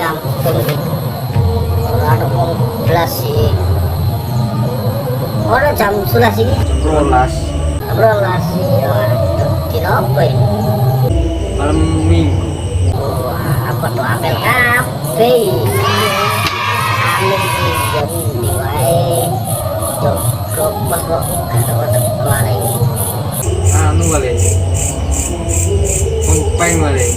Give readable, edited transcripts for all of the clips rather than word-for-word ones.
rampung sih. Ada pun belas sih. Orang jam 11 sih. Rolas Berolah sih. Kenapa ini? malam minggu. Wah, apa tuh apel kafe? Amin sih jadi wae. Jok pas kok ada waktu kemarin. Anu wale. Kompeng wale.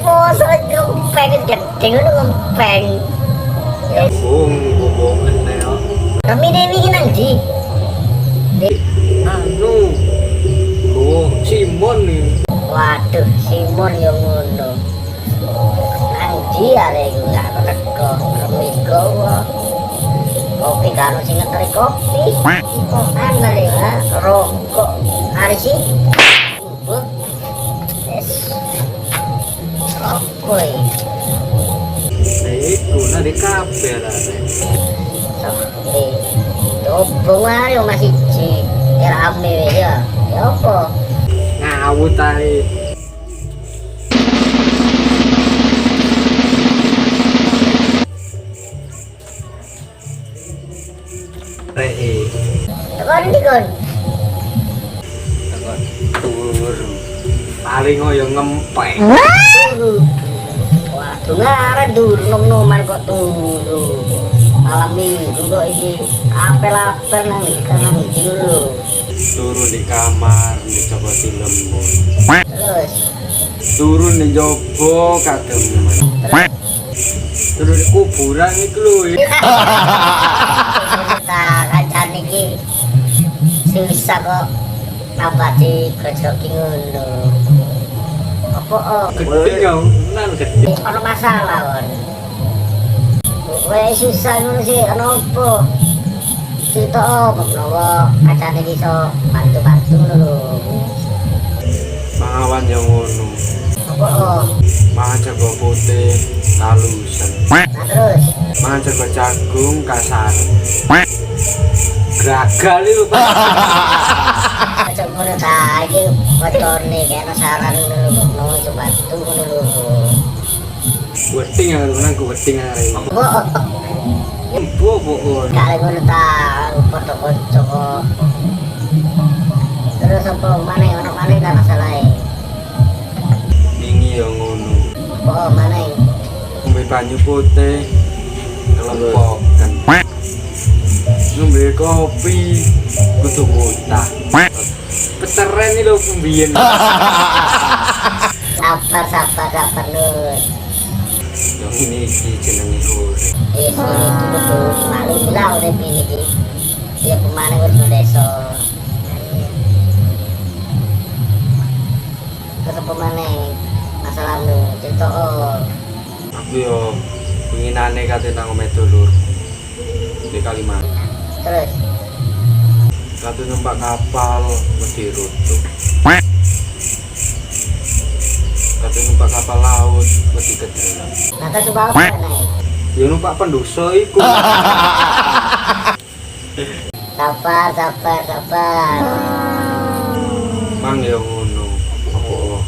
Masa ngempeng gede ngono ngempeng. Bohongan ya. Kami dewi ki nang ndi? Anu. Oh, Simon nih. Waduh, Simon yang ngono. Nang ndi arek iku gak teko. Kami gowo. Kopi karo sing ngeteri kopi. Kokan balik ha, rokok. Hari sih. Yes. Rokok. Iku nang di kafe lah. Sampai dobong ae masih siji. Rame ya. Ya apa? Ngawut ae. Rei. Tekan ndi kon? Turu. Paling ngoyo ngempeng. Wah, ngaran dulu nom-noman kok turu. Malam minggu kok iki apel-apel nang dulu. Turu di kamar, dicoba tilemun. Terus Turun di jopo katemen. Turu di kuburan iku lho. kita kacan iki susah kok nabati kerja ki ngono. Apa Gede ya, nan gede. ono masalah kon. Wes susah ngono sih, ono apa? Kita apa menawa kacane iso bantu-bantu ngono lho. Mawan yang ngono. Apa? Mangan jago putih, talusan. Nah terus Mangan jago jagung, kasar. Gagal itu. aja ngono ta iki bocone kene saran ngono iso bantu ngono lho. Weting ya, nang ku weting arek. Kok Bobo. kali ngono ta foto-foto kok. Terus apa maneh ono maneh ta masalahe? Wingi ya ngono. Apa maneh? Ngombe banyu putih, kelempokan. Ngombe kopi, kudu muntah. Peteren iki lho pembiyen. Sabar lho. Yang ini iki jenenge urip. Ini kudu malu lah urip iki. Ya pemane wis desa. Terus apa maneh? Masalah lu cerita Aku yo penginane kate nang omah dulur di Kalimantan. terus Kate numpak kapal wedi rutuh. Kate numpak kapal laut wedi kedalam. nata coba apa naik? Ya numpak pendoso iku. Sabar. Mang ya ngono. Apa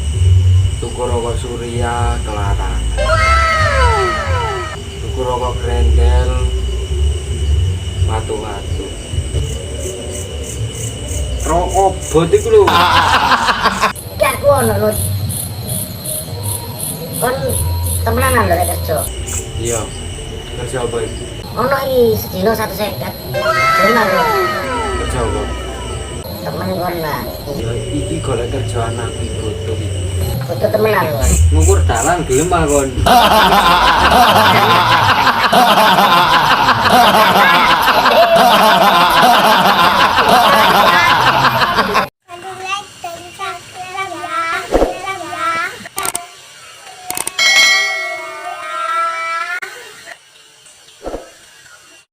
tuku rokok Surya kelarangan. Tuku rokok Grendel watu-watu. Rokok bot iku lho. Gak ngono lho. Kon temenan lho kerja. Iya. Kerja apa iki? Ono iki sedina 150. Temenan lho. Kerja apa? Temen kon lah. Ya iki golek kerja anak ibu tuh. Foto temenan lho. Ngukur dalan gelem ah kon.